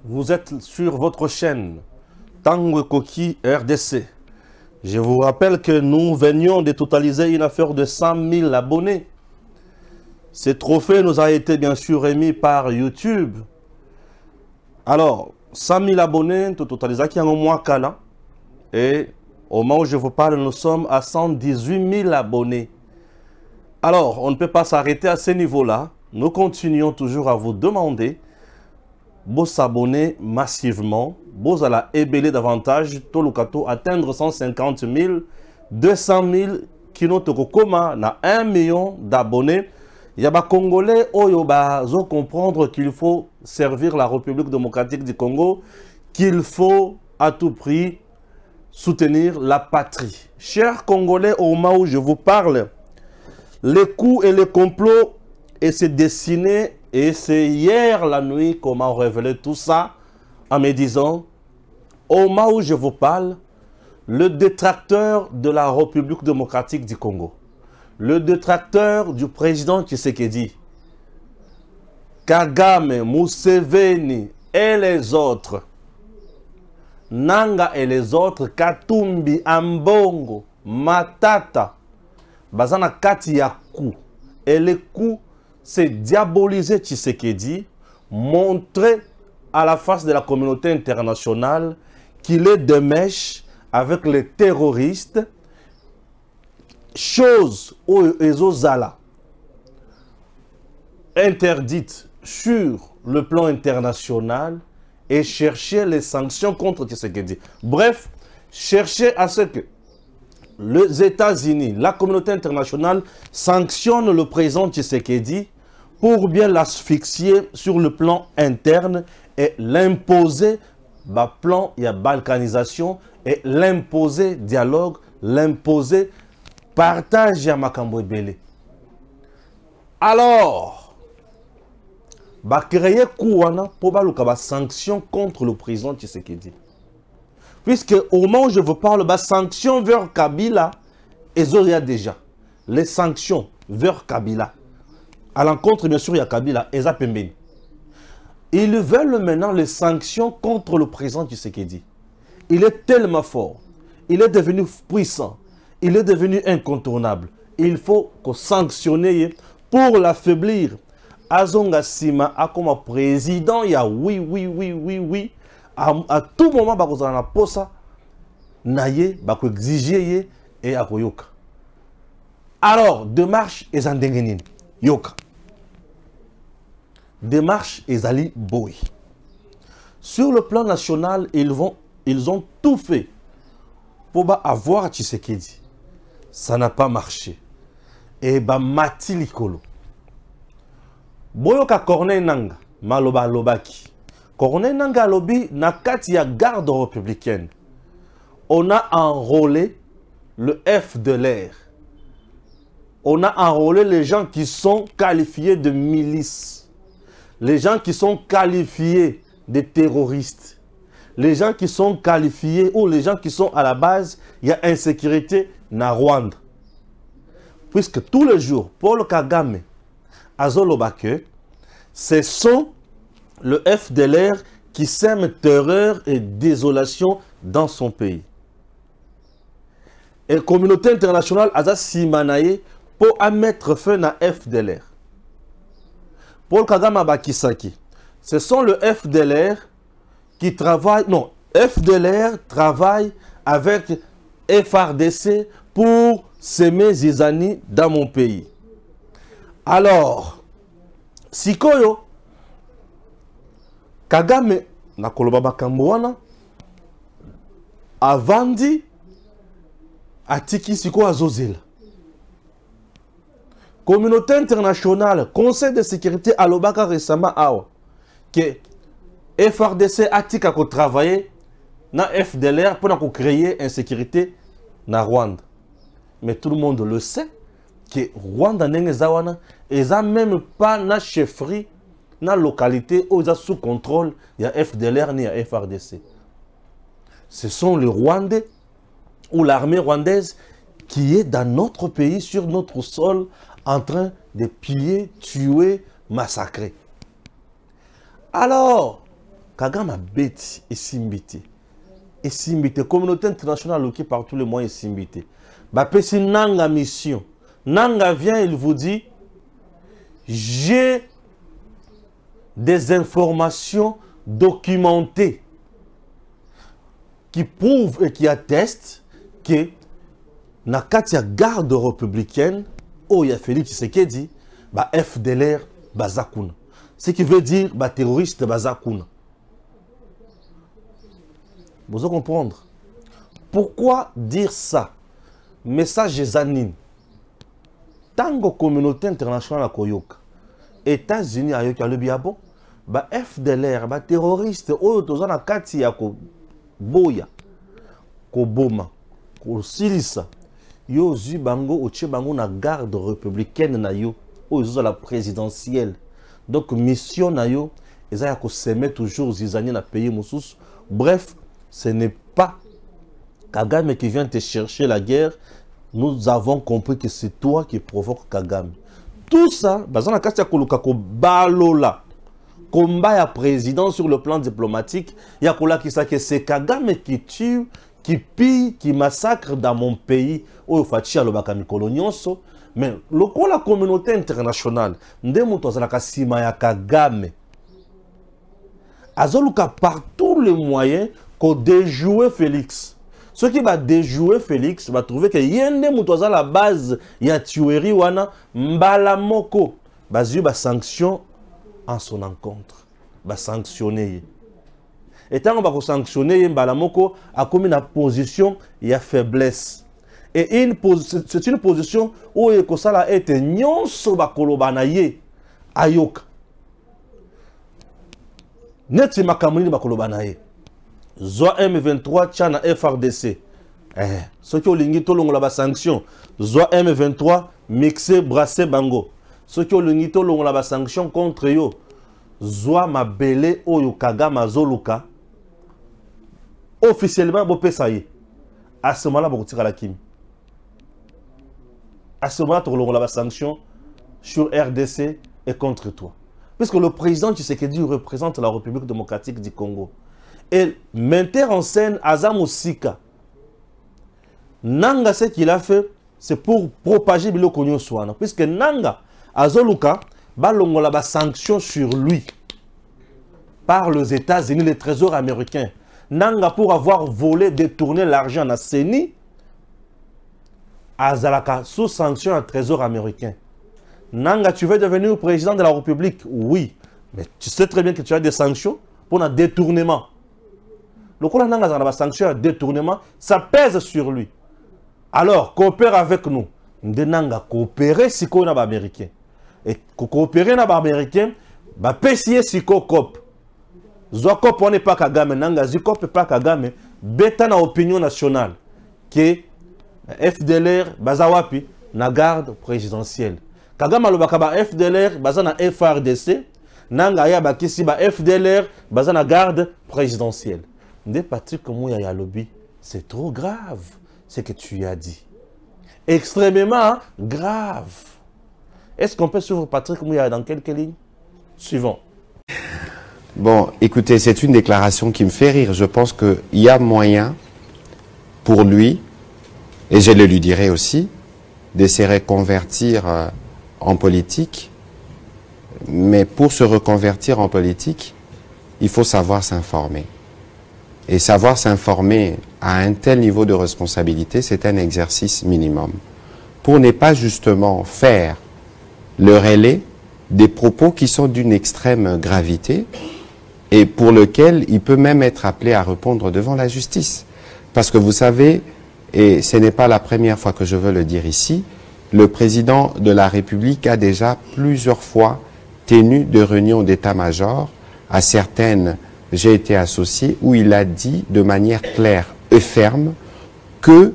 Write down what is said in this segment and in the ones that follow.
Vous êtes sur votre chaîne Tango Koki RDC. Je vous rappelle que nous venions de totaliser une affaire de 100 000 abonnés. Ce trophée nous a été bien sûr remis par YouTube. Alors, 100 000 abonnés, tout totalisé qui en un mois qu'à et au moment où je vous parle, nous sommes à 118 000 abonnés. Alors, on ne peut pas s'arrêter à ce niveau-là. Nous continuons toujours à vous demander de s'abonner massivement, de la ébeler davantage, Tolukato atteindre 150 000, 200 000, qui n'ont na 1 million d'abonnés. Il y a des Congolais qui comprendre qu'il faut servir la République démocratique du Congo, qu'il faut à tout prix soutenir la patrie. Chers Congolais, au moment où je vous parle, les coups et les complots et c'est dessiné et c'est hier la nuit qu'on m'a révélé tout ça en me disant, au moment où je vous parle, le détracteur de la République démocratique du Congo, le détracteur du président Tshisekedi, Kagame, Museveni et les autres, Nanga et les autres, Katumbi, Ambongo, Matata, Bazana kati ya coup. Et le coup, c'est diaboliser Tshisekedi, montrer à la face de la communauté internationale qu'il est de mèche avec les terroristes, chose où Ezozala interdite sur le plan international et chercher les sanctions contre Tshisekedi. Bref, chercher à ce que les États-Unis, la communauté internationale sanctionne le président Tshisekedi pour bien l'asphyxier sur le plan interne et l'imposer plan il y a balkanisation et l'imposer dialogue, l'imposer partage à Makambo Ebele. Alors, créer Kouana pour la sanction contre le président Tshisekedi. Puisque au moment où je vous parle, sanctions vers Kabila, il y a déjà les sanctions vers Kabila. À l'encontre, bien sûr, il y a Kabila et Zapembeni. Ils veulent maintenant les sanctions contre le président Tshisekedi. Il est tellement fort, il est devenu puissant, il est devenu incontournable. Il faut qu'on sanctionne pour l'affaiblir. Azonga Sima a comme président, il y a oui. À tout moment, vous avez posa, naye, vous exiger et à yoka. Alors, démarche est en dengenin, yoka. Démarche est ali boy. Sur le plan national, ils ont tout fait pour avoir Tshisekedi. Ça n'a pas marché. Et mati likolo. Boyoka Corneille Nanga, maloba lobaki. Corneille Nanga lobi na kati ya garde républicaine. On a enrôlé le F de l'air. On a enrôlé les gens qui sont qualifiés de milices. Les gens qui sont qualifiés de terroristes. Les gens qui sont qualifiés ou les gens qui sont à la base, il y a insécurité na Rwanda. Puisque tous les jours, Paul Kagame, Azolobake, ce sont le FDLR qui sème terreur et désolation dans son pays. Et la communauté internationale a simanaye pour mettre fin à FDLR. Paul Kagame Abakisaki, ce sont le FDLR qui travaille, non, FDLR travaille avec FRDC pour s'aimer Zizani dans mon pays. Alors, Sikoyo, Kagame, na kolobaba kamboana, avandi, atiki siko azozela. Communauté internationale, Conseil de sécurité alobaka récemment awa, que FRDC atika ko travailler na FDLR pour créer insécurité na Rwanda. Mais tout le monde le sait que Rwanda n'est zawana et ça même pas na chefferie na localité où ils sont sous contrôle, il y a FDLR ni il y a FRDC. Ce sont les Rwandais ou l'armée rwandaise qui est dans notre pays, sur notre sol, en train de piller, tuer, massacrer. Alors, Kagame a bêti et simbité. Et simbité. Communauté internationale qui par tous les moyens simbité. Bah, si Nanga mission. Nanga vient, il vous dit, j'ai des informations documentées qui prouvent et qui attestent que na katia garde républicaine, oh il y a Félix Tshisekedi, bah FDLR bazakuna. Ce qui veut dire bah terroriste bazakuna. Vous allez comprendre. Pourquoi dire ça? Message Zanine. Tango communauté internationale à Koyoka. États-Unis a yoka le biabo. Ba FDLR, ba terroriste, oh tozana kati ya ko boya, ko boma, ko silisa. Yo zu bango oche bango na garde républicaine na yo, oh zo la présidentielle. Donc mission na yo, eza ya ko semer toujours zizani na pays mususu. Bref, ce n'est pas Kagame qui vient te chercher la guerre. Nous avons compris que c'est toi qui provoque Kagame. Tout ça, bazana kati ya koluka ko balola. Combat à président sur le plan diplomatique, il y a que c'est Kagame qui tue, qui pille, qui massacre dans mon pays. Oh, Fatia le bakami kolonioso. Mais la communauté internationale, ya Kagame. Azoluka par tous les moyens qu'on déjouer Félix. Ceux qui va déjouer Félix va trouver que yende mutoza la base ya tuerie wana mbala moko bazu ba sanction en son encontre, va sanctionner. Et tant qu'on va sanctionner, Mbalamoko a commis une position, il y a faiblesse. Et c'est une position où il y a été nyonso bakolobanaye ayoka. Neti makamuni bakolobanaye. Zoa M23 tchana FRDC. Ce qui ont lingi to longo la sanction. Zoa M23 mixé brassé bango. Ceux qui ont le nito la sanction contre yo, Zoa Mabele Oyo Kagame Zoluka, officiellement, Bopé Saye. À ce moment-là, vous tirez la Kim. À ce moment-là, tu as la sanction sur RDC et contre toi. Puisque le président Tshisekedi représente la République démocratique du Congo. Et metteur en scène Azam Sika. Nanga, ce qu'il a fait, c'est pour propager Bilo Konyo Swana. Puisque Nanga, Azoluka, balongola ba sanction sur lui par les États-Unis, les trésors américains. Nanga pour avoir volé, détourné l'argent à CENI, Azalaka sous sanction à trésor américain. Nanga, tu veux devenir président de la République? Oui, mais tu sais très bien que tu as des sanctions pour un détournement. Le coup Nanga a des sanctions à détournement, ça pèse sur lui. Alors, coopère avec nous. Nanga coopérer si on a américain. Et coopérer avec les Américains, bah PCA si cop. Zokop on n'est pas Kagame, Nanga Zikop pas Kagame, bêta na opinion nationale que FDLR bazawapi na garde présidentielle. Kagame alobaka ba FDLR baza na FRDC, Nanga ya bakisi ba FDLR baza na garde présidentielle. Ndé Patrick Mouya ya lobby, c'est trop grave ce que tu as dit. Extrêmement grave. Est-ce qu'on peut suivre Patrick Mouya dans quelques lignes? Suivant. Bon, écoutez, c'est une déclaration qui me fait rire. Je pense qu'il y a moyen pour lui, et je le lui dirai aussi, de se reconvertir en politique. Mais pour se reconvertir en politique, il faut savoir s'informer. Et savoir s'informer à un tel niveau de responsabilité, c'est un exercice minimum. Pour ne pas justement faire le relais des propos qui sont d'une extrême gravité et pour lequel il peut même être appelé à répondre devant la justice. Parce que vous savez, et ce n'est pas la première fois que je veux le dire ici, le président de la République a déjà plusieurs fois tenu de réunions d'état-major à certaines. J'ai été associé où il a dit de manière claire et ferme que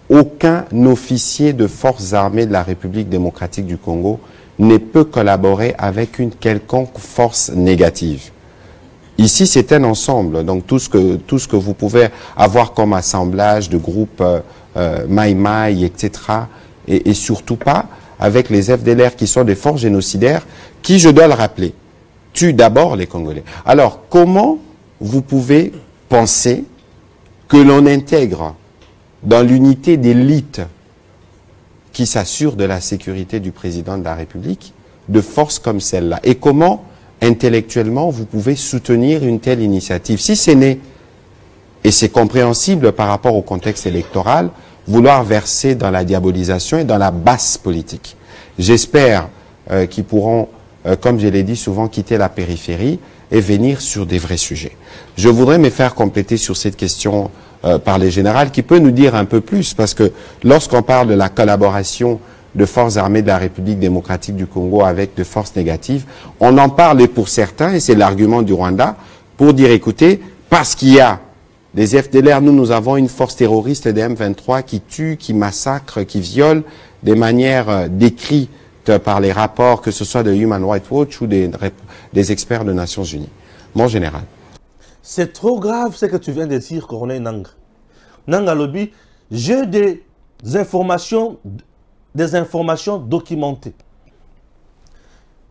aucun officier de forces armées de la République démocratique du Congo ne peut collaborer avec une quelconque force négative. Ici, c'est un ensemble. Donc, tout ce que vous pouvez avoir comme assemblage de groupes Maï, etc. Et surtout pas avec les FDLR qui sont des forces génocidaires qui, je dois le rappeler, tue d'abord les Congolais. Alors, comment vous pouvez penser que l'on intègre dans l'unité d'élite qui s'assure de la sécurité du président de la République de forces comme celle-là? Et comment, intellectuellement, vous pouvez soutenir une telle initiative? Si c'est né, et c'est compréhensible par rapport au contexte électoral, vouloir verser dans la diabolisation et dans la basse politique. J'espère qu'ils pourront, comme je l'ai dit souvent, quitter la périphérie et venir sur des vrais sujets. Je voudrais me faire compléter sur cette question par les générales qui peut nous dire un peu plus, parce que lorsqu'on parle de la collaboration de forces armées de la République démocratique du Congo avec de forces négatives, on en parle pour certains, et c'est l'argument du Rwanda, pour dire, écoutez, parce qu'il y a des FDLR, nous avons une force terroriste des M23 qui tue, qui massacre, qui viole de manière décrite par les rapports, que ce soit de Human Rights Watch ou des experts des Nations Unies. Mon général. C'est trop grave ce que tu viens de dire, colonel Nanga. Nanga Lobby, j'ai des informations documentées.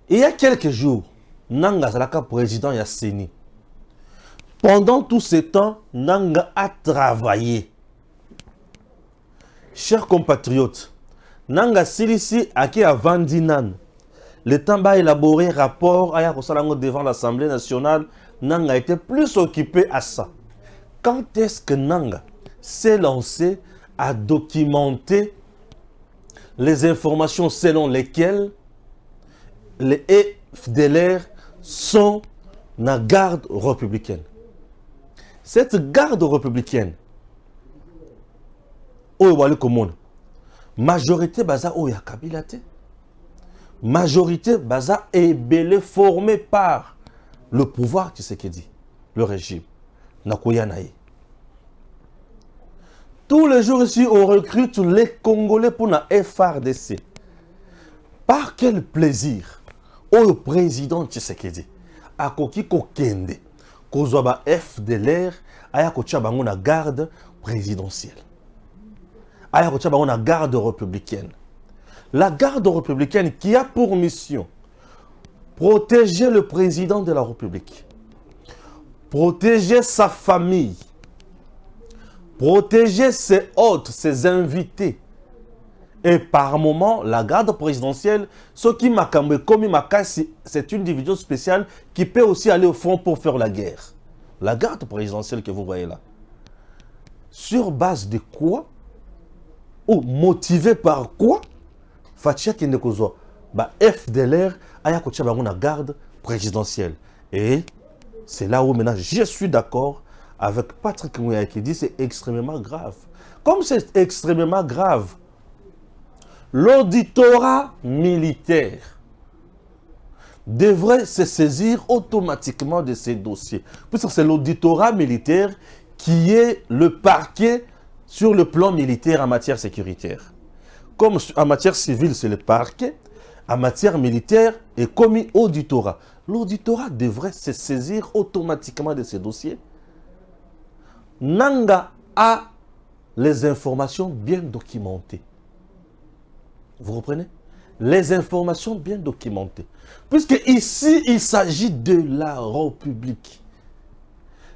Il y a quelques jours, Nanga Zalaka, président Yasseni, pendant tout ce temps, Nanga a travaillé. Chers compatriotes, Nanga Silisi a qui a vendu Nan. Le temps a élaboré rapport devant l'Assemblée nationale. Nanga était plus occupé à ça. Quand est-ce que Nanga s'est lancé à documenter les informations selon lesquelles les FDLR sont la garde républicaine? Cette garde républicaine, majorité baza oya Kabila te. Majorité baza est belé formée par le pouvoir Tshisekedi, le régime. Nakoyanaï. Tous les jours ici, on recrute les Congolais pour la FRDC. Par quel plaisir au président Tshisekedi a koki kokende kozwa FDLR aya kotia bango na garde présidentielle. Aya kotia bango na garde républicaine. La garde républicaine qui a pour mission protéger le président de la République, protéger sa famille, protéger ses hôtes, ses invités. Et par moment, la garde présidentielle, ce qui m'a commis c'est une division spéciale qui peut aussi aller au front pour faire la guerre. La garde présidentielle que vous voyez là. Sur base de quoi? Ou motivé par quoi? Fatia Kendekozo, FDLR, aya kotia bango na garde présidentielle. Et c'est là où maintenant je suis d'accord avec Patrick Mouya qui dit c'est extrêmement grave. Comme c'est extrêmement grave, l'auditorat militaire devrait se saisir automatiquement de ces dossiers. Puisque c'est l'auditorat militaire qui est le parquet sur le plan militaire en matière sécuritaire. Comme en matière civile, c'est le parquet, en matière militaire est commis auditorat. L'auditorat devrait se saisir automatiquement de ces dossiers. Nanga a les informations bien documentées. Vous comprenez? Les informations bien documentées. Puisque ici, il s'agit de la République.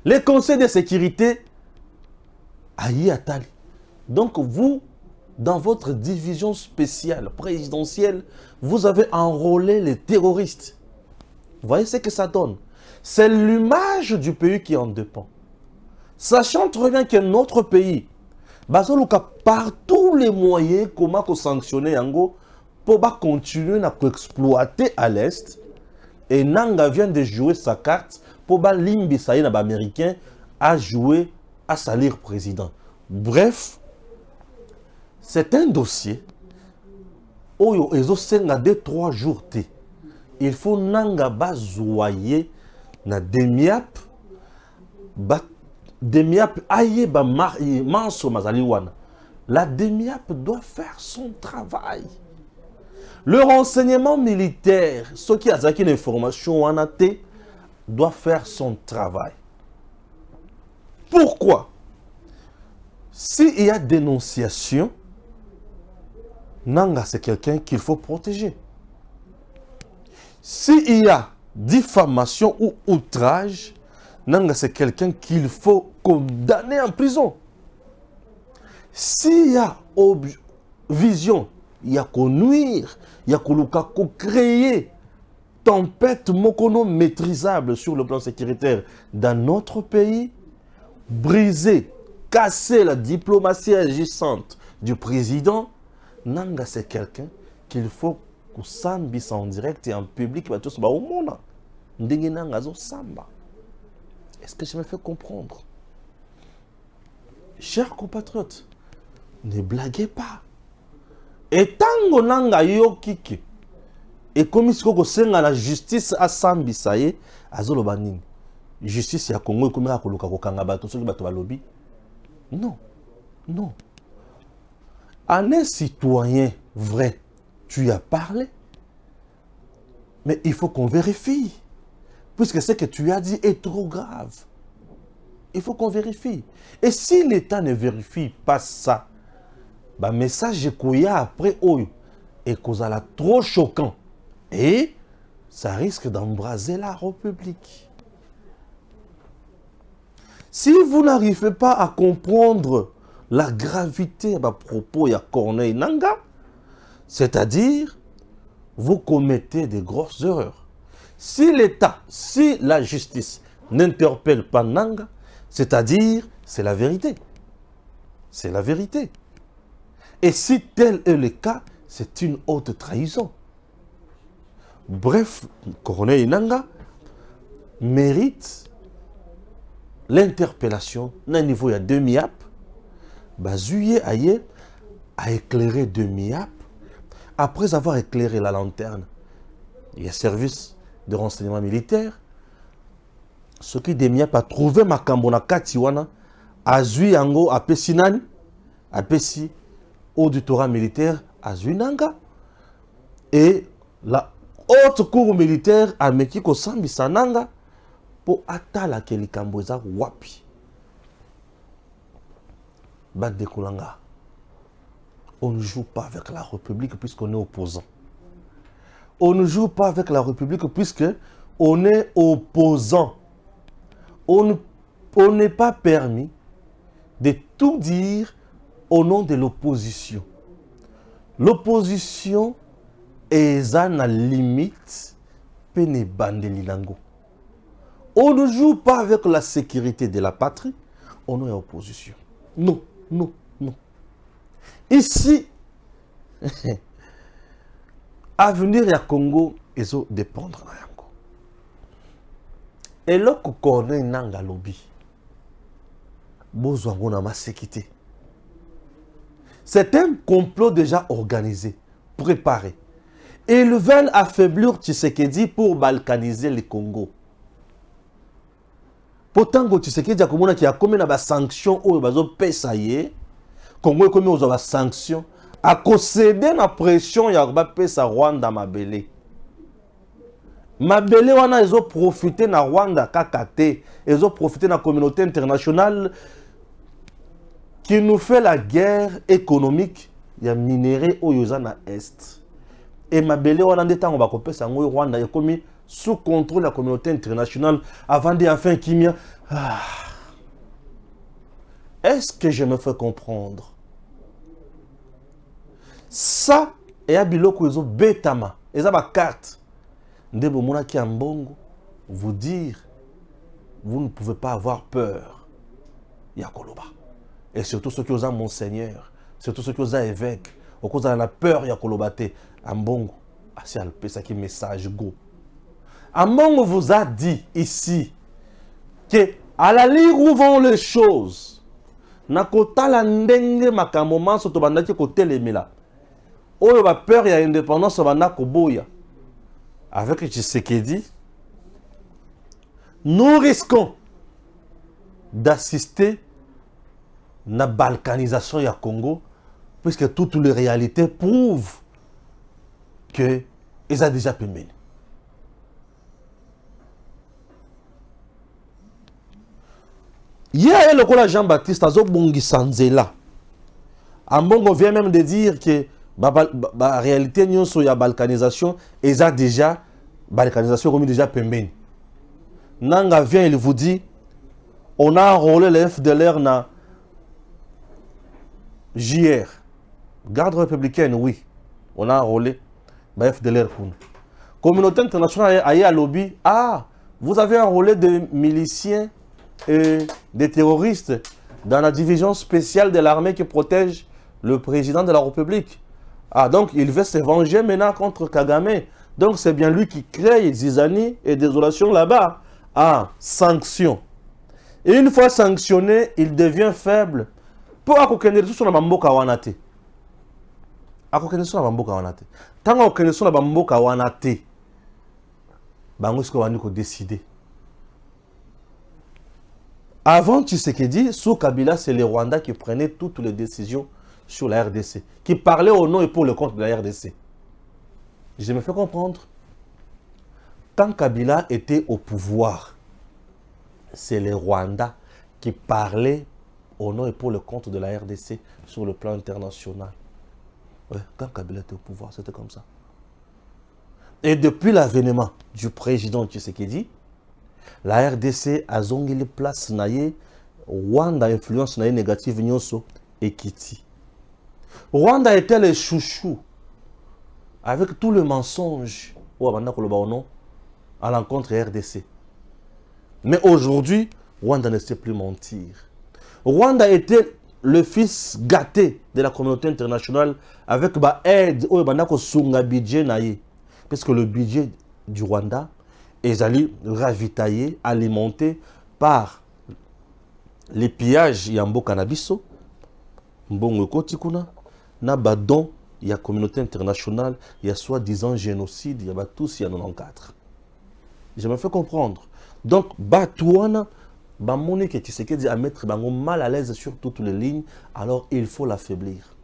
Les conseils de sécurité, aïe atali. Donc vous, dans votre division spéciale présidentielle, vous avez enrôlé les terroristes. Vous voyez ce que ça donne? C'est l'image du pays qui en dépend. Sachant très bien que notre pays, par tous les moyens, comment sanctionner Yango pour continuer à exploiter à l'Est. Et Nanga vient de jouer sa carte pour Limbi Saïd américain à jouer à salir président. Bref, c'est un dossier où il y a 2-3 jours. Il faut Nanga bazoyer na demiap aye ba manso mazaliwana. La DEMIAP doit faire son travail. Le renseignement militaire, ceux qui ont une information en AT, doit faire son travail. Pourquoi? S'il y a dénonciation, Nanga, c'est quelqu'un qu'il faut protéger. S'il y a diffamation ou outrage, c'est quelqu'un qu'il faut condamner en prison. S'il y a vision, il y a qu'on nuire, il y a qu'on créer tempête mokono maîtrisable sur le plan sécuritaire dans notre pays, briser, casser la diplomatie agissante du président, nanga c'est quelqu'un qu'il faut qu'on s'ambisse en direct et en public au monde. Est-ce que je me fais comprendre? Chers compatriotes, ne blaguez pas. Et tant nanga yo kiki, et comme si on senga la justice à sambisaye, azolo banin. Justice ya Congo comme ya koluka kokanga bato soki bato balobi. Non, non. En un citoyen vrai, tu as parlé, mais il faut qu'on vérifie. Puisque ce que tu as dit est trop grave. Il faut qu'on vérifie. Et si l'État ne vérifie pas ça, le message qu'il y a après est trop choquant. Et ça risque d'embraser la République. Si vous n'arrivez pas à comprendre la gravité à propos de Corneille Nangaa, c'est-à-dire, vous commettez de grosses erreurs. Si l'État, si la justice n'interpelle pas Nangaa, c'est-à-dire, c'est la vérité. C'est la vérité. Et si tel est le cas, c'est une haute trahison. Bref, Corneille Nangaa mérite l'interpellation d'un niveau de MIAP, Bazuye Aye a éclairé de MIAP. Après avoir éclairé la lanterne, il y a service de renseignement militaire. Ce qui de MIAP a trouvé Makambona Katiwana, a zui yango a Pessinani, a Pessi, auditorat militaire, a zui Nangaa. Et la haute cour militaire a Mekiko Sambisa Nangaa pour atala ke likambo eza wapi. Bande Kulanga. On ne joue pas avec la République puisqu'on est opposant. On ne joue pas avec la République puisqu'on est opposant. On n'est pas permis de tout dire au nom de l'opposition. L'opposition est à la limite pene bande lilango. On ne joue pas avec la sécurité de la patrie, on est opposition. Non, non, non. Ici, avenir ya Congo, ils vont dépendre de Yango. Et là, qu'on connaît Nangaa lobby, besoin de ma sécurité. C'est un complot déjà organisé, préparé. Et ils veulent affaiblir Tshisekedi pour balkaniser le Congo. Pourtant, Tshisekedi a commis des sanctions ou des sanctions. Congo a commis des sanctions. A concédé la pression ya pesa Rwanda mabele. Mabele wana ils ont profité na Rwanda kakate, ils ont profité na communauté internationale qui nous fait la guerre économique ya minéraux au na est. Et mabele wana ndeta on va kopesa ngo Rwanda ya commis sous contrôle de la communauté internationale avant de faire Kimia. Est-ce que je me fais comprendre? Ça, et à biloko ils ont betama, ils ont ma carte. Ndebo mona ki ambongo, vous dire, vous ne pouvez pas avoir peur. Yakoloba. Et surtout ceux qui ont monseigneur, surtout ceux qui ont évêque, au cause de la peur Yakolobate, ambongo, assez alpé ça qui message go. Ambongo vous a dit ici que à la ligne où vont les choses, nakota la ndenge makamoma soto bandaki kote lemela. Oyo ba peur ya indépendance bandako boya. Avec Tshisekedi, nous risquons d'assister à la balkanisation du Congo, puisque toutes les réalités prouvent qu'ils ont déjà pu mener. Hier, le Jean-Baptiste a bongi sanzela. Ambongo vient même de dire que la réalité de la balkanisation, ils ont déjà balkanisation comme déjà pembeni. Nanga vient, il vous dit, on a enrôlé les FDLR na JR. Garde républicaine, oui. On a enrôlé les FDLR. Communauté internationale a à lobby. Ah, vous avez enrôlé des miliciens et des terroristes dans la division spéciale de l'armée qui protège le président de la République. Ah, donc il veut se venger maintenant contre Kagame. Donc c'est bien lui qui crée zizanie et désolation là-bas. Ah, sanction. Et une fois sanctionné, il devient faible. Pour akokende sur la bamboka wanate. Akokende sur la bamboka wanate. Tant akokende sur la bamboka wanate. Bango ce qu'on a décidé. Avant Tshisekedi, sous Kabila, c'est le Rwanda qui prenait toutes les décisions sur la RDC, qui parlait au nom et pour le compte de la RDC. Je me fais comprendre. Quand Kabila était au pouvoir, c'est le Rwanda qui parlait au nom et pour le compte de la RDC sur le plan international. Ouais, quand Kabila était au pouvoir, c'était comme ça. Et depuis l'avènement du président Tshisekedi, la RDC a zongi les places naye, Rwanda influence naye négative nyonso et Kiti. Rwanda était le chouchou avec tout le mensonge à l'encontre RDC. Mais aujourd'hui, Rwanda ne sait plus mentir. Rwanda était le fils gâté de la communauté internationale avec l'aide au budget. Parce que le budget du Rwanda est allé ravitailler, alimenté par les pillages Yambo Cannabiso, Mbongo Kotikuna, Nabadon, il y a communauté internationale, il y a soi-disant génocide, il y a tous, il y a 94. Je me fais comprendre. Donc, Batouana, Monique et Tshisekedi à mettre mal à l'aise sur toutes les lignes, alors il faut l'affaiblir.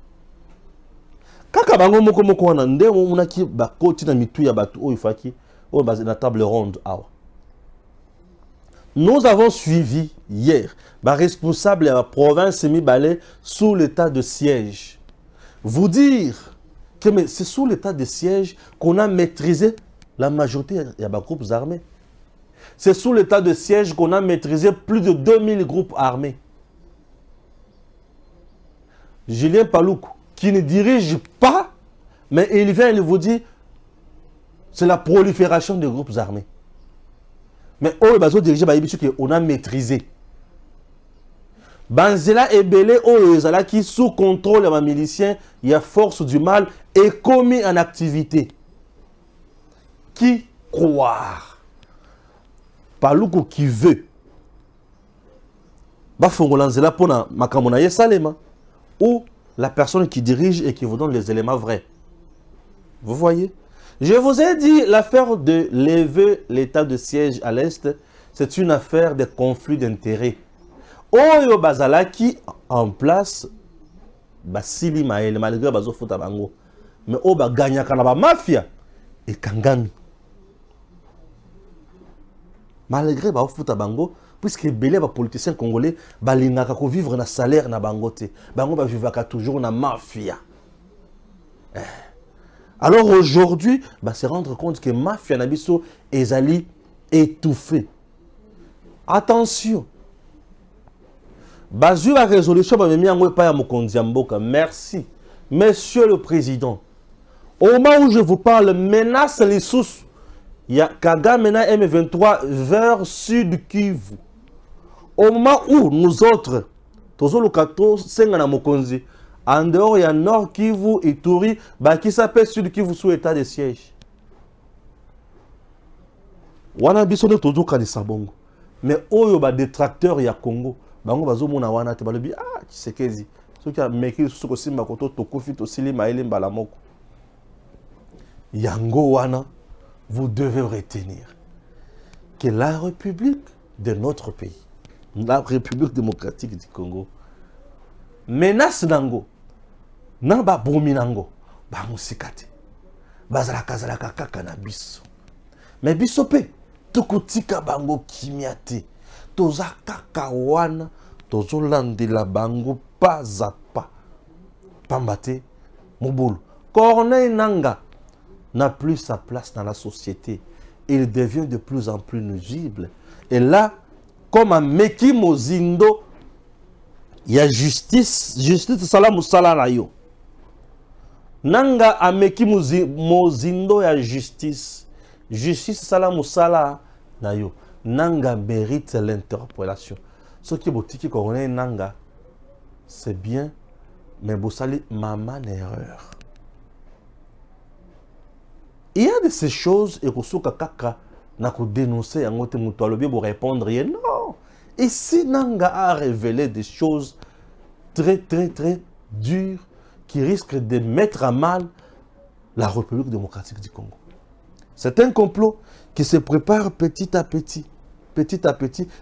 Kaka bango moko moko wana nde mona ki ba koti na mitu ya batu o ifaki o ba na table ronde awa. Nous avons suivi hier ba responsable de la province Mibale sous l'état de siège. Vous dire que c'est sous l'état de siège qu'on a maîtrisé la majorité des groupes armés. C'est sous l'état de siège qu'on a maîtrisé plus de 2000 groupes armés. Julien Paloukou, qui ne dirige pas, mais il vient et il vous dit c'est la prolifération des groupes armés. Mais on a maîtrisé. Banzela et Belé, qui sous contrôle des miliciens, il y a force du mal et commis en activité. Qui croire? Paloukou qui veut. Bafongolanzela pona makamona yesalema. Ou la personne qui dirige et qui vous donne les éléments vrais. Vous voyez? Je vous ai dit, l'affaire de lever l'état de siège à l'Est, c'est une affaire de conflit d'intérêts. Oyo bazalaki en place, basili maele, malgré bazo fouta bango. Mais o ba gagna kanaba mafia et kangami. Malgré ba fouta bango, puisque belé ba politiciens congolais balingaka ko vivre na salaire na bango te. Bango ba vivaka toujours na mafia. Alors aujourd'hui, bah, se rendre compte que mafia nabiso ezali étouffé. Attention. Bazu la résolution ba memi yango pa ya mokonzi mboka. Merci. Monsieur le Président. Au moment où je vous parle, menace les sous. Il y a Kagamena M23 vers Sud Kivu. Au moment où nous autres, Tozo Lukato, Sengana Mokonzi, en dehors il y a Nord Kivu et Touri, qui s'appelle Sud Kivu sous état de siège. Wana bisone Tozo Kanisabongo. Mais oyo ba détracteur ya Congo, bango bazo mona wana te balobi ah Tshisekedi. Ce qui a meki sous kosimba koto tokofi to sili maele mbala moko. Yango wana. Vous devez retenir que la République de notre pays, la République démocratique du Congo, menace nango, namba bomi nango, ba musikate, bazalaka kaka na biso. Mais biso pe, tokotika bango kimiate, toza kaka wana, tozolandela bango pas à pas. Pambate, mobulu, Corneille Nanga n'a plus sa place dans la société. il devient de plus en plus nuisible. Et là, comme à Meki Mozindo, il y a justice salam musala yo. Nanga a Meki Mozindo, il y a justice salam musala na yo. Nanga mérite l'interpellation. Ce qui est boutique qu'on Nanga, c'est bien, mais Boussali maman erreur. Il y a de ces choses et que kaka n'a qu'à dénoncer un autre moutoalobi pour répondre. Non. Ici Nanga a révélé des choses très dures qui risquent de mettre à mal la République démocratique du Congo. C'est un complot qui se prépare petit à petit.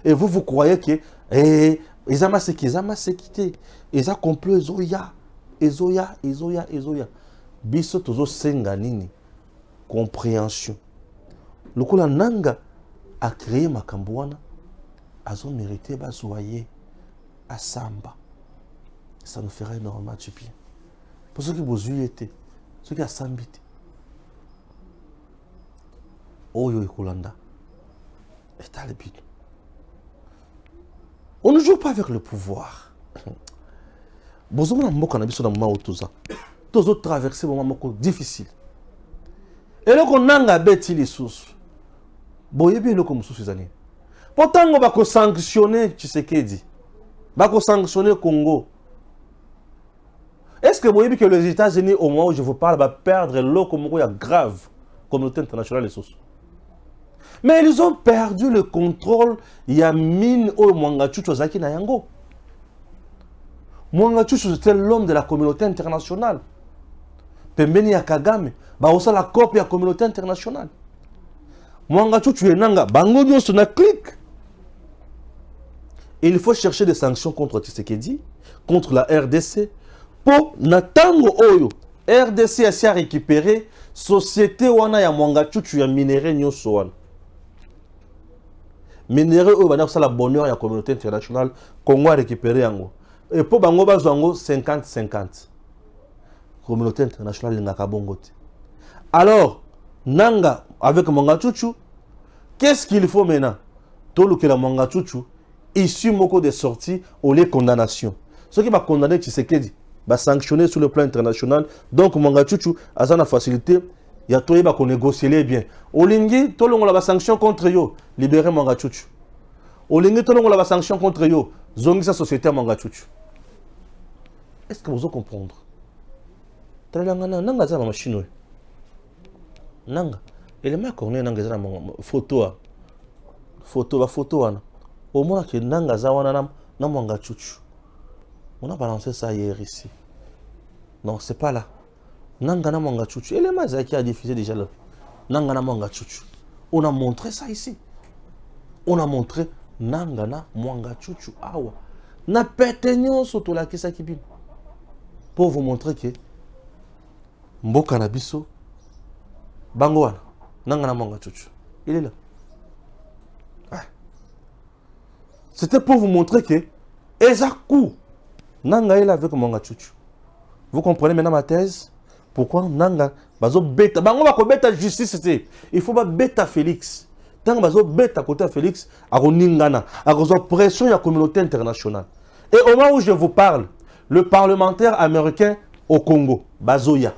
Et vous croyez que ils ont quitté. Ils ont complot, Ezoya. Biso tozo senga nini. Compréhension. Le coup la Nanga a créé Makambouana. Ils ont mérité Bazoyer à Samba. Ça nous ferait énormément du bien. Pour ceux qui vous étaient, ceux qui ont Sambité. Oyo Ekolanda. On ne joue pas avec le pouvoir. Vous avez traversé un moment difficile. Et là, on a bêti les sources. Boye bien le comme sous années. Pourtant, on va sanctionner Tshisekedi. On va sanctionner le Congo. Est-ce que vous voyez que les États-Unis, au moment où je vous parle, vont perdre l'eau comme grave, communauté internationale les sources? Mais ils ont perdu le contrôle. Il y a mine au Mwangachuchu Zaki Nayango. Mwangachuchu c'était l'homme de la communauté internationale. Pembeni ya Kagame, ba osa la copie de la communauté internationale. Mwangachuchu Enanga, bango nyonso na clic. Il faut chercher des sanctions contre Tshisekedi, contre la RDC, pour natango oyo. RDC a récupéré société wana ya Mwangachuchu ya minéré nyonso wana. Minéré oyo bana ça la bonheur ya communauté internationale, Congo a récupéré yango. Et pour bango bazango 50-50. Communauté internationale n'aka bongote. Alors, Nanga avec Mwangachuchu, qu'est-ce qu'il faut maintenant? Tout que la Mwangachuchu, issu moko de sorties ou les condamnations. Ce qui va condamner Tshisekedi, va sanctionner sur le plan international. Donc Mwangachuchu a la facilité, il y a tout qu'on négocier bien. Olingi, tout le monde a la sanction contre yo, libérer Mwangachuchu. Olingi, tout le monde a la sanction contre yo, zongi sa société à Mwangachuchu. Est-ce que vous allez comprendre? Nanga za machine. Nanga. Élément qu'on est nanga za photo. Photo wana. Au moins que nanga za wana na Mwangachuchu. On a balancé ça hier ici. Non, c'est pas là. Nanga na Mwangachuchu. Élément za qui a diffusé déjà là. Nanga na Mwangachuchu. On a montré ça ici. On a montré nanga na Mwangachuchu awa. Na pétenyon soto la kisa kibine. Pour vous montrer que Mboka na biso bango wana nanga na Mwangachuchu. Il est là. Ah. C'était pour vous montrer que Ezaku nanga est là avec Mwangachuchu. Vous comprenez maintenant ma thèse? Pourquoi nanga bazo beta bango ba ko beta justice c'était. Il faut pas beta Félix. Tant bazo beta côté Félix a ningana a pression de la communauté internationale. Et au moment où je vous parle, le parlementaire américain au Congo, Bazoya.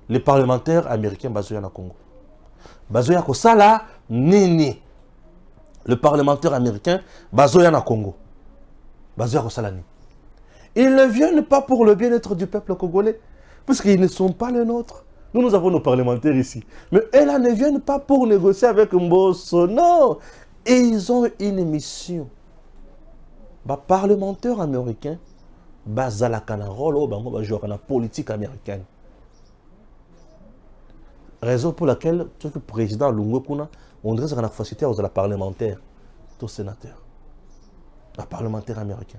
Les parlementaires américains Bazoya na Congo. Bazoya ko sala nini. Le parlementaire américain Bazoya na Congo. Bazoya ko sala nini. Ils ne viennent pas pour le bien-être du peuple congolais, puisqu'ils ne sont pas les nôtres. Nous avons nos parlementaires ici. Mais elles ne viennent pas pour négocier avec Mbosso. Non. Et ils ont une mission. Les parlementaires américains bazalaka na rôle au bango jouer la politique américaine. Raison pour laquelle le président Lungu Kuna on dirait la facilité aux parlementaires, aux sénateurs, les parlementaires américains.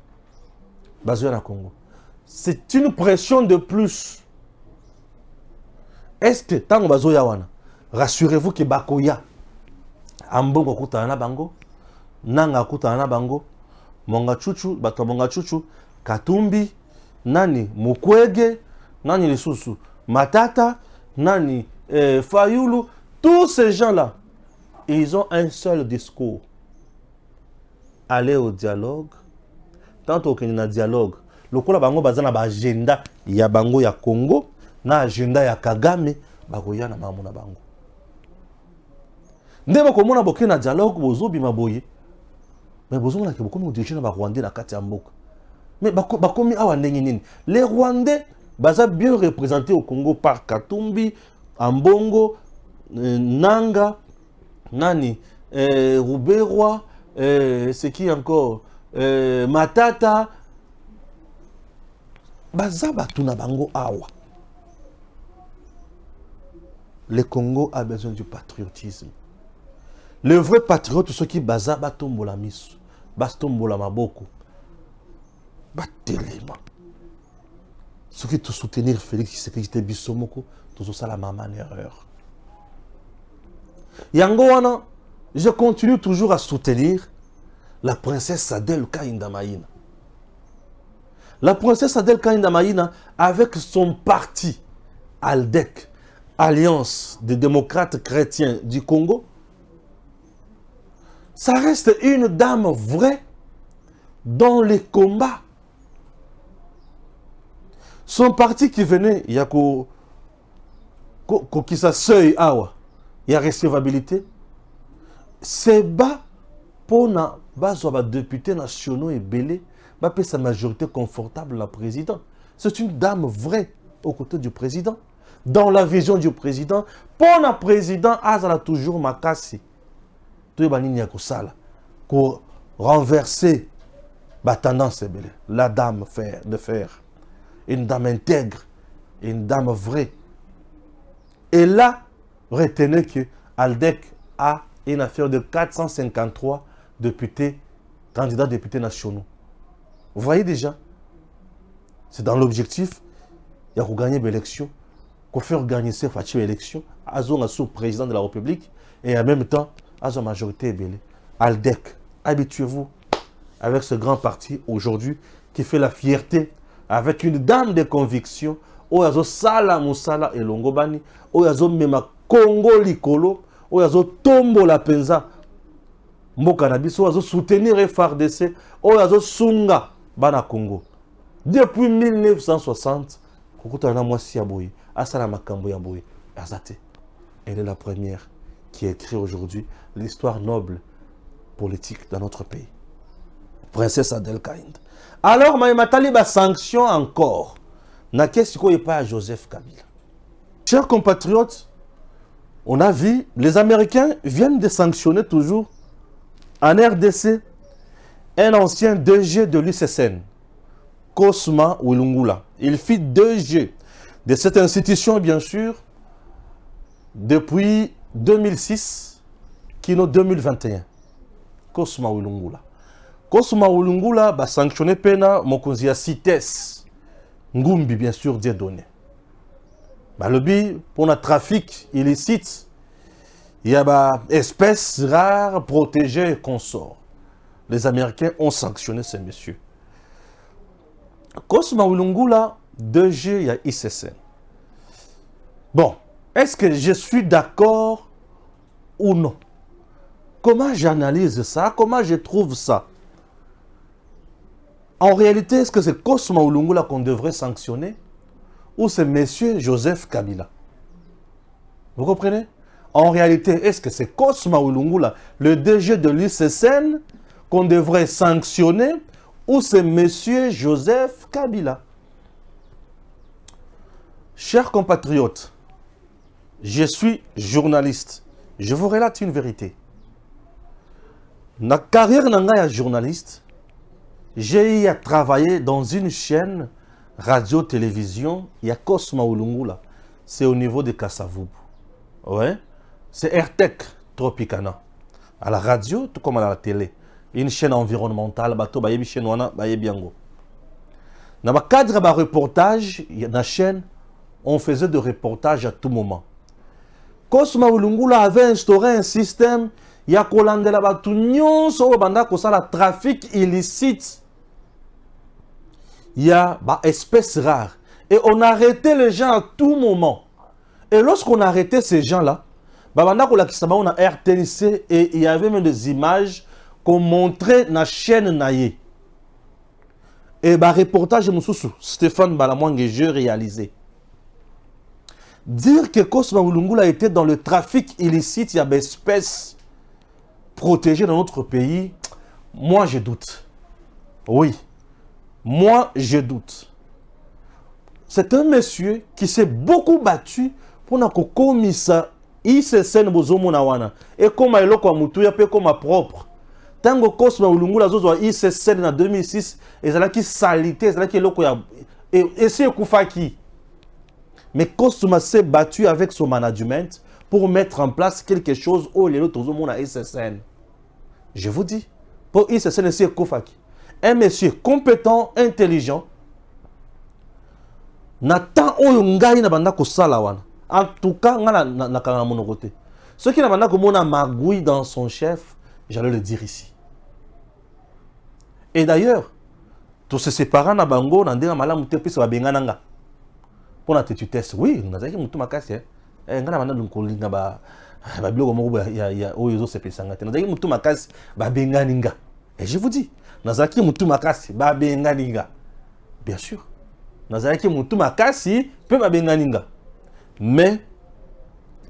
Basé au Congo. C'est une pression de plus. Est-ce que tant que bazoya wana, rassurez-vous que bakoya ambongo kutana bango, nanga kutana bango, Mwangachuchu, bato Mwangachuchu, Katumbi, nani Mukwege, nani lisusu, Matata, nani Fayulu, Tous ces gens-là, ils ont un seul discours. Aller au dialogue. Tant qu'il y a un dialogue, le coup bango bazana ba agenda ya bango ya Congo, na agenda ya Kagame, bagoya na mamu na bango. Ndeba komona boke na dialogue bozo bima boye. Mais bozo mona ke bokomi dirige na ba Rwandais na kati ya mboka. Mais bakomi awa ndenge nini? Les Rwandais baza bien représentés au Congo par Katumbi, Ambongo, Nanga, Nani, Rouberoi, c'est qui encore? Matata. Baza batuna bango awa. Le Congo a besoin du patriotisme. Le vrai patriote, ceux qui baza batombola misu, bastombola maboko, batelema. Ceux qui te soutenir Félix Tshisekedi te bisomoko, tout ça la maman erreur. Yango wana, je continue toujours à soutenir la princesse Sadel Kainda Maïna. La princesse Sadel Kainda Maïna, avec son parti, ALDEC, Alliance des démocrates chrétiens du Congo, ça reste une dame vraie dans les combats. Son parti qui venait, il y a qui ça seuil awa, il y a recevabilité. C'est bas pour na bazo députés nationaux et belé, ba pe sa majorité confortable la président. C'est une dame vraie aux côtés du président. Dans la vision du président, pour le président, azala toujours makasi. Tout banini ya kusala pour renverser la tendance belé. La dame de fer. Une dame intègre, une dame vraie. Et là, retenez que ALDEC a une affaire de 453 députés, candidats députés nationaux. Vous voyez déjà, c'est dans l'objectif, il y a gagner l'élection, qu'on fait gagner cette élection, à son président de la République, et en même temps, à sa majorité belée. ALDEC, habituez-vous avec ce grand parti aujourd'hui qui fait la fierté avec une dame de conviction, oyazo sala musala et longobani, oyazo mema Congo likolo, oyazo tombo la penza, mboka na biso, oyazo soutenir FARDC, oyazo sunga bana Congo. Depuis 1960, kokuta na mwasi ya boye, asala makambo ya boye, azate. Elle est la première qui écrit aujourd'hui l'histoire noble politique dans notre pays. Princesse Adel Kainda. Alors, Maïmatali va sanction encore. Na qu'est-ce qu'il n'y a pas à Joseph Kabila. Chers compatriotes, on a vu, les Américains viennent de sanctionner toujours en RDC un ancien DG de l'UCSN, Kosma Wilungula. Il fit 2G de cette institution, bien sûr, depuis 2006, Kino 2021. Kosma Wilungula. Kosma Wilungula va sanctionner pena mokonzi ya CITES. Ngumbi, bien sûr, Dieu donné. Le but pour le trafic illicite, il y a des espèces rares, protégées et consorts. Les Américains ont sanctionné ces messieurs. Kosma Wilungula, 2G, il y a ICSN. Bon, est-ce que je suis d'accord ou non? Comment j'analyse ça? Comment je trouve ça? En réalité, est-ce que c'est Kosma Wilungula qu'on devrait sanctionner ou c'est M. Joseph Kabila? Vous comprenez? En réalité, est-ce que c'est Kosma Wilungula, le DG de l'UCSN, qu'on devrait sanctionner ou c'est M. Joseph Kabila? Chers compatriotes, je suis journaliste. Je vous relate une vérité. Ma carrière de journaliste, j'ai eu à travailler dans une chaîne radio-télévision. Il y a Kosma Wilungula. C'est au niveau de Kassavubu. Ouais. C'est RTEC Tropicana. À la radio, tout comme à la télé. Une chaîne environnementale. Bato bayebi chaîne wana bayebi yango. Dans le cadre de reportage, dans la chaîne, on faisait des reportages à tout moment. Kosma Wilungula avait instauré un système. Il y a kolandela batu nyonso banda kosala trafic illicite. Il y a des espèces rares. Et on arrêtait les gens à tout moment. Et lorsqu'on arrêtait ces gens-là, Babanda ko la kisaba na RTNC et il y avait même des images qu'on montrait na chaîne naïe. Et bah reportage Moussoussou, Stéphane Balamwange, je réalisé. Dire que Cosma Ulungula était dans le trafic illicite, il y a des espèces protégées dans notre pays, moi je doute. Oui, moi je doute. C'est un monsieur qui s'est beaucoup battu pour na kokomisa ICCN bozomona wana. Et comme eloko mutuya pe comme propre. Tango Cosma Ulungula zozo ICCN en 2006, ezalaki salité, ezalaki eloko ya et c'est Koufaki. Mais Cosma s'est battu avec son management pour mettre en place quelque chose au lelo tozomona ICCN. Je vous dis, pour ICCN c'est Koufaki. Un monsieur compétent, intelligent. Natan oyo ngai na banda ko sala wana. En tout cas, na kanga mono côté. Ceux qui na banda ko mona magouille dans son chef, j'allais le dire ici. Et d'ailleurs, tous ces séparants na bango na ndena malamu te pisa ba bengana nga. Pour na tetutesse, oui, na zaki mutu makasi ngana banda nkolinga ba biloko moko ya oyo zo sepesanga te. Na zaki mutu makasi ba bengani nga. Et je vous dis, na zaki mutu makasi ba bengani nga. Bien sûr. Nazaraki mutu makasi pe ba benganinga. Mais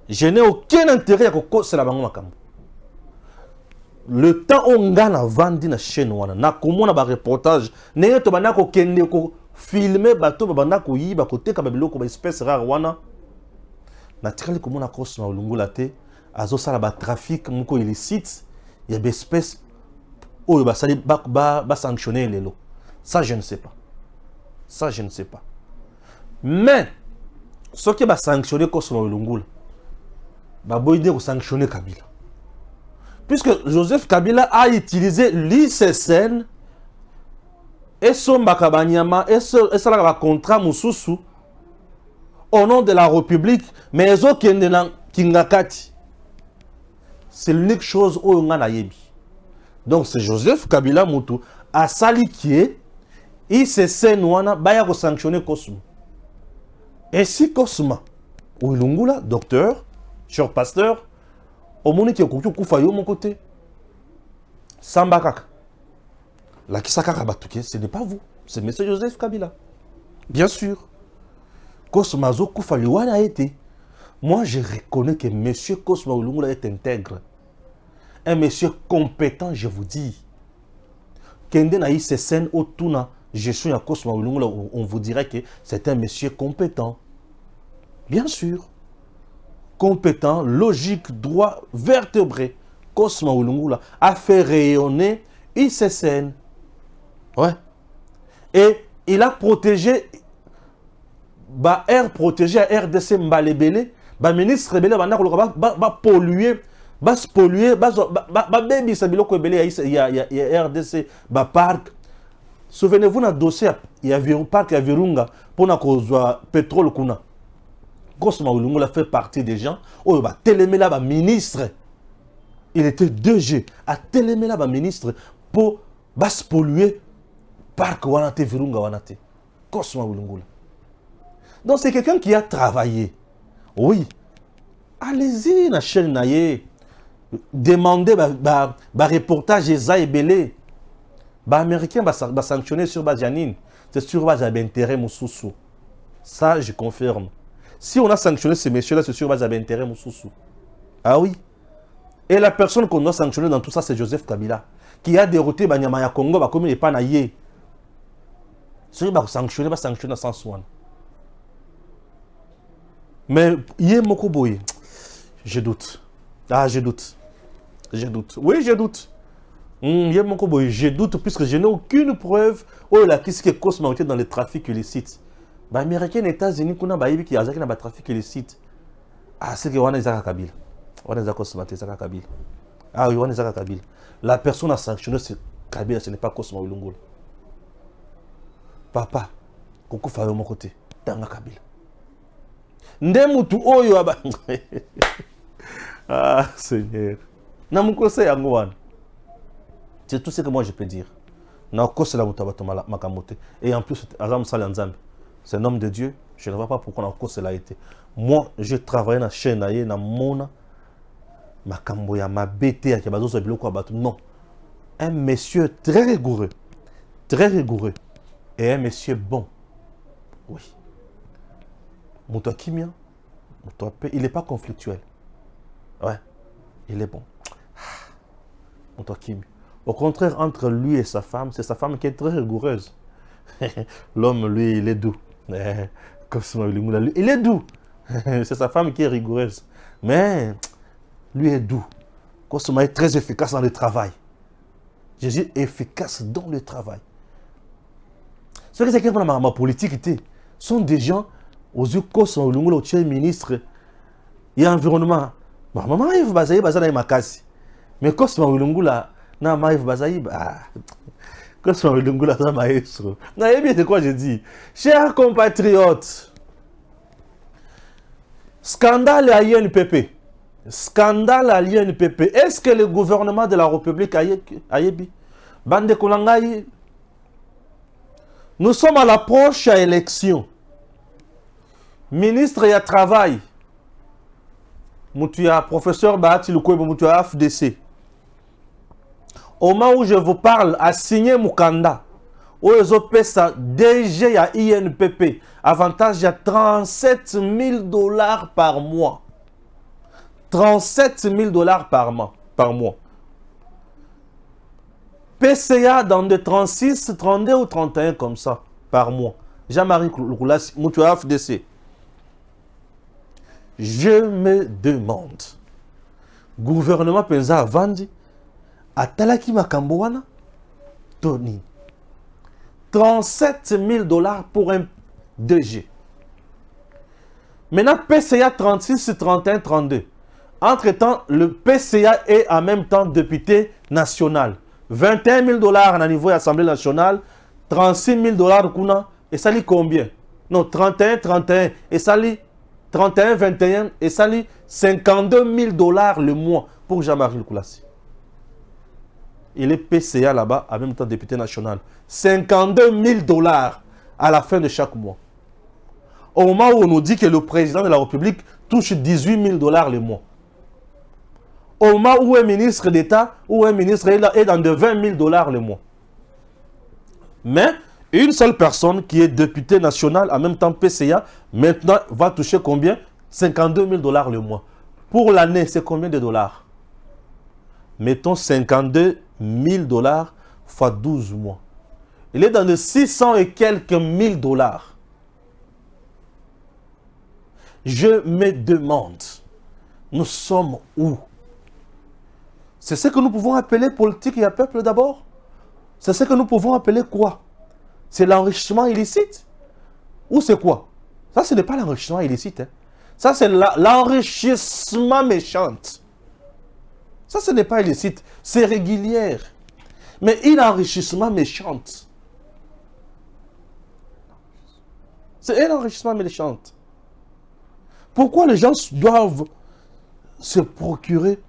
je n'ai aucun intérêt à kokosela bango makambo. Le temps on ngana vandi na chaîne wana na komona ba reportage nenge to bana ko kende ko filmer bato banda ko yiba ko teka ba biloko ba espèce rare wana na tikali komona Cosma Ulungula te azo sala ba trafic moko illicite ya ba espèce oyo ba sali ba sanctionner lelo. Ça je ne sais pas. Ça, je ne sais pas. Mais, ce qui va sanctionner Cosma Ulungula, va sanctionner Kabila. Puisque Joseph Kabila a utilisé l'ICCN et son Bakabanyama et son contrat Moussoussou au nom de la République, mais ils ont Kingakati. C'est l'unique chose où on a yebi. Donc, c'est Joseph Kabila Moutou a sali qui est ICCN wana baya ko sanctionner Cosma. Et si Cosma Ulungula, docteur, cher pasteur, au monde qui est kufa yo mon côté, Samba Kaka. La Kisaka Kabatuke, ce n'est pas vous, c'est M. Joseph Kabila. Bien sûr. Cosma zo kufa wana a été. Moi je reconnais que M. Cosma Ulungula est intègre. Un monsieur compétent, je vous dis. Kende na ICCN otuna je suis à Cosma Ulungula, on vous dirait que c'est un monsieur compétent. Bien sûr. Compétent, logique, droit, vertébré. Cosma Ulungula a fait rayonner ICCN. Ouais. Et il a protégé, air protégé à RDC Mbalebele, ministre Rebele, va polluer, va spolier, va baby Sabilo Ebele, il y a RDC, va parc. Souvenez-vous dans le dossier, il y a un parc à Virunga pour le pétrole. Cosma Ulungula fait partie des gens où il va télémer là, ministre. Il était 2G à télémer là, ministre pour polluer le parc Wanate Virunga Wanate. Cosma Ulungula. Donc c'est quelqu'un qui a travaillé. Oui. Allez-y, la chaîne naïe. Demandez un reportage Eza et Belé. Les Américains vont sanctionner sur base Janine. C'est sur base d'intérêt Moussoussou. Ça, je confirme. Si on a sanctionné ces messieurs-là, c'est sur base d'intérêt Moussoussou. Ah oui. Et la personne qu'on doit sanctionner dans tout ça, c'est Joseph Kabila. Qui a dérouté Banyamaya Congo, comme il n'est pas naïe. Ceux qui vont sanctionner dans sens one. Mais, Yé Mokoboye, je doute. Ah, je doute. Je doute. Oui, je doute. Je doute puisque je n'ai aucune preuve où la qui est Cosma était dans le trafic illicite. Les Américains et les États-Unis qui ont un trafic illicite. Ah, c'est que on a Zaka Kabila. On a Zaka Kabila. Ah oui, on a Zaka Kabila. La personne a sanctionné Kabila, ce n'est pas Cosma Ulungula. Papa, Koko Fayo mon côté, Tanga Kabila. Ndemutu Oyo Aba. Ah, Seigneur. Namukose Yangoan. C'est tout ce que moi je peux dire. Et en plus, c'est un homme de Dieu. Je ne vois pas pourquoi on a été. Moi, je travaille dans la chaîne, dans Mona, makambo ya mabete ya bazo biloko abatu. Non. Un monsieur très rigoureux et un monsieur bon. Oui. Mouto Kimia, il n'est pas conflictuel. Ouais, il est bon. Mouto Kimia. Au contraire, entre lui et sa femme, c'est sa femme qui est très rigoureuse. L'homme, lui, il est doux. Il est doux. C'est sa femme qui est rigoureuse. Mais lui est doux. Kosuma est très efficace dans le travail. Jésus est efficace dans le travail. Ce que c'est que ma politique sont des gens aux yeux Kosuma le ministre et environnement. Maman il va basayer bazana makasi. Mais Kosuma ulungula na ma il va basayer Kosuma ulungula na maestro. Na bien c'est quoi je dis. Chers compatriotes, scandale à l'INPP. Scandale à l'INPP. Est-ce que le gouvernement de la République a yebi? Bande Kolangaï. Nous sommes à l'approche à l'élection. Ministre et travail. Moutia, professeur Bahati Lukwebo, Moutia FDC. Au moment où je vous parle, a signé Mukanda. Où les OPESA DG à INPP. Avantage à 37 000 $ par mois. 37 000 $ par mois. PCA dans de 36, 32 ou 31 comme ça par mois. Jean-Marie Koulassi, Moutua FDC. Je me demande, gouvernement Penza Vandi, Atalaki Makambouana, Tony. 37 000 $ pour un DG. Maintenant, PCA 36, 31, 32. Entre-temps, le PCA est en même temps député national. 21 000 $ à niveau de l'Assemblée nationale, 36 000 $, et ça lit combien? Non, 31, 31, et ça lit 31, 21, et ça lit 52 000 $ le mois pour Jean-Marie Koulassi. Il est PCA là-bas, en même temps député national. 52 000 $ à la fin de chaque mois. Au moment où on nous dit que le président de la République touche 18 000 $ le mois. Au moment où un ministre d'État ou un ministre est dans de 20 000 $ le mois. Mais une seule personne qui est député national, en même temps PCA, maintenant va toucher combien? 52 000 $ le mois. Pour l'année, c'est combien de dollars? Mettons 52 000 $ fois 12 mois. Il est dans de 600 et quelques mille $. Je me demande, nous sommes où? C'est ce que nous pouvons appeler politique et à peuple d'abord. C'est ce que nous pouvons appeler quoi? C'est l'enrichissement illicite? Ou c'est quoi? Ça, ce n'est pas l'enrichissement illicite. Hein. Ça, c'est l'enrichissement méchant. Ça, ce n'est pas illicite. C'est régulier. Mais il enrichissement méchant. C'est un enrichissement méchant. Pourquoi les gens doivent se procurer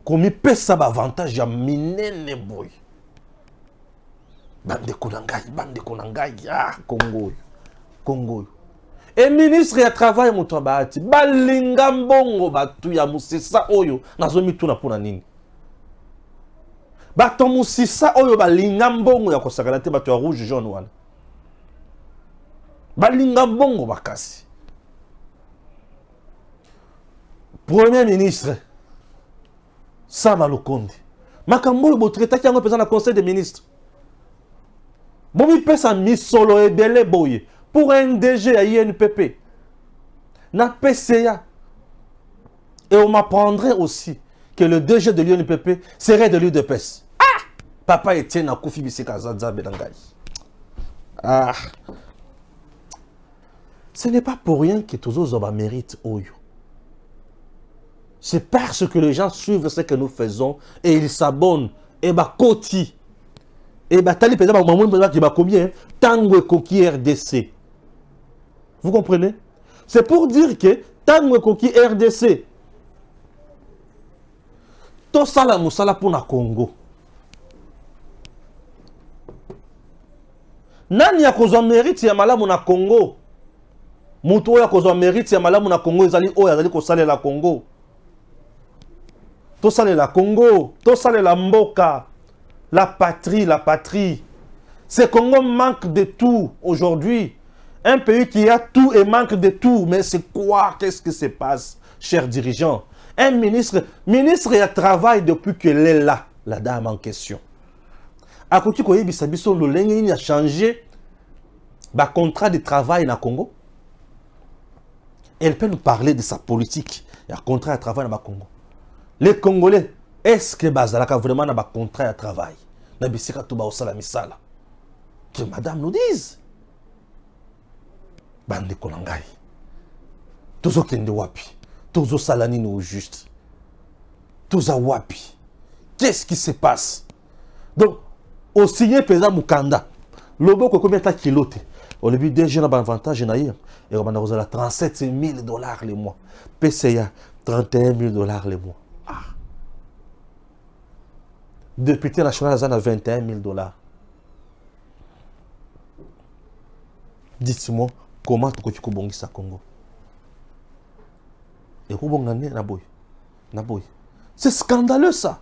comme il peut ça avantage à minene boy. Bande Konangai, ah, Congo. Et ministre ya travail moto baati, balinga mbongo batu ya musisa oyo, nazomi tuna pona nini. Bato musisa oyo balinga mbongo ya kosakana te bato ya rouge jaune wana. Balinga mbongo bakasi. Premier ministre Sama Lukonde. Makambo botreta kiango pesa na conseil des ministres. Bomi pesa misolo ebele boye pour un DG à INPP. Na PCA. Et on m'apprendrait aussi que le DG de l'INPP serait de l'UDPS. Ah! Papa Etienne Akoufi Biseka Zadza Bedangai. Ah! Ce n'est pas pour rien que Tozo Zoba mérite Oyo. C'est parce que les gens suivent ce que nous faisons et ils s'abonnent. Et bah, Koti. Et bah, Tali Pesa, combien? Tango Koki RDC. Vous comprenez? C'est pour dire que Tango Koki RDC. To sala musala pour na Congo. Nani ya kozwa mérite ya malamu na Congo? Muto ya kozwa mérite ya malamu na Congo ezali oyo azali kosalela Congo. Tout ça, la Congo. Tout ça, la Mboka. La patrie, la patrie. Ce Congo manque de tout aujourd'hui. Un pays qui a tout et manque de tout. Mais c'est quoi? Qu'est-ce qui se passe, chers dirigeants? Un ministre il travaille depuis qu'elle est là, la dame en question. À côté de Bisabiso, il a changé le contrat de travail dans le Congo. Elle peut nous parler de sa politique. Il y a un contrat de travail dans le Congo. Les Congolais, est-ce que Bazalaka vraiment a un contrat de travail? Que madame nous dise. Bande Kolangay. Tous kende wapi. Tous salani nous juste. Tous wapi. Qu'est-ce qui se passe? Donc, au signé pesant Mukanda, lobo combien de kilote? Au début, déjà, on a un avantage, et on a 37 000 $ le mois. PCA, 31 000 $ le mois. Ah. Député national, on a 21 000 $. Dites-moi, comment tu peux bongi ça Congo? Et c'est scandaleux ça.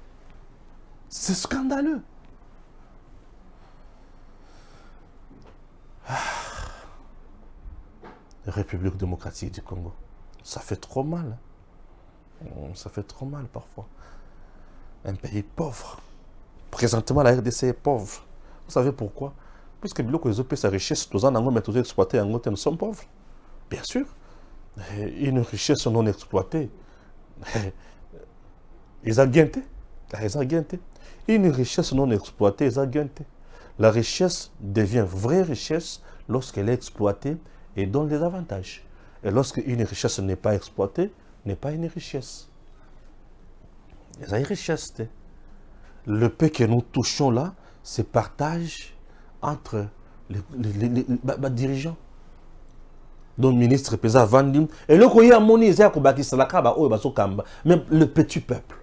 C'est scandaleux. République démocratique du Congo. Ça fait trop mal. Ça fait trop mal parfois. Un pays pauvre. Présentement, la RDC est pauvre. Vous savez pourquoi? Puisque les autres sa richesse, tous en Angola, mais tous exploités en Angola, nous sommes pauvres. Bien sûr. Une richesse non exploitée. Ils ont gagné. Une richesse non exploitée, ils ont gagné. La richesse devient vraie richesse lorsqu'elle est exploitée et donne des avantages. Et lorsque une richesse n'est pas exploitée, n'est pas une richesse. Il y a une richesse. Le peu que nous touchons là, c'est partage entre les dirigeants. Donc, ministre Pesa Vandim. Et le Koya Moni, même le petit peuple.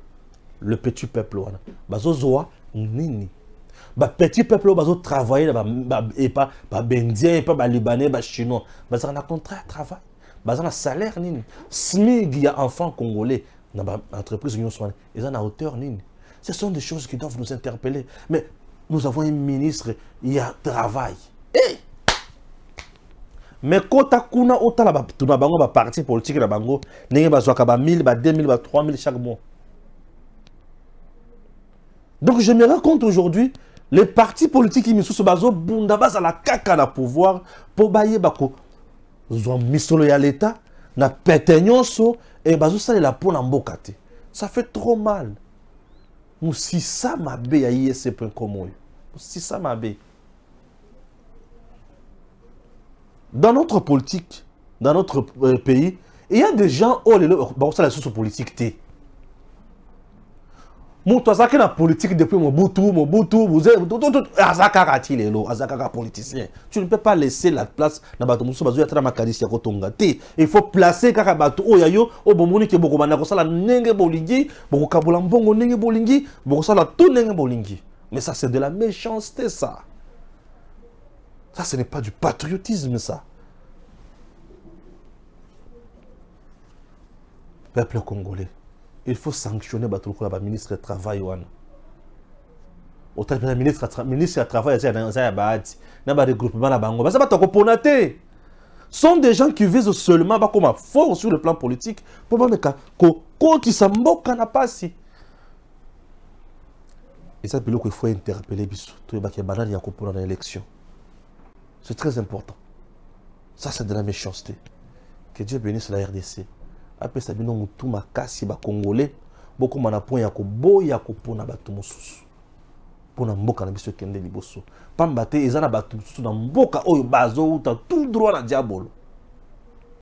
Le petit peuple, Bazozoa, Nini. Le petit peuple, Bazo travailler, et pas Bendien, et pas Libanais, pas Chinois. Bazo a un contrat de travail. Bazo a un salaire, Nini. SMIG, il y a enfants congolais dans l'entreprise Union Soignée. Ils ont à hauteur, Nini. Ce sont des choses qui doivent nous interpeller. Mais nous avons un ministre, il y a travail. Hey! Mais quand tu as un parti politique, tu as 1000, 2000, 3000 chaque mois. Donc je me rends compte aujourd'hui, les partis politiques qui me sont à la caca à pouvoir pour bailler bako. Ils ont mis sur l'État, na pétenionso et bazo ça la peau n'embocate. Ça fait trop mal. Si ça m'a bé à ISP comme si ça m'a bé. Dans notre politique, dans notre pays, il y a des gens qui ont la source politique. Moi, tu as la politique depuis Mobutu, politicien. Tu ne peux pas laisser la place dans la il faut placer mais ça, c'est de la méchanceté, ça. Ça, ce n'est pas du patriotisme, ça. Peuple congolais, il faut sanctionner le ministre du Travail. Le ministre du Travail, sont des gens qui visent seulement comme fort sur le plan politique pour voir que ça n'a pas si. Et ça, il faut interpeller pour l'élection. C'est très important. Ça, c'est de la méchanceté. Que Dieu bénisse la RDC. Après ça, nous avons tout ma casse, Congolais. Beaucoup de gens ont boya pour na batu mususu. Pour na mboka na biso kende liboso. Pambate, ils ont na batu mususu na mboka oyo bazo uta tout droit na diabolo.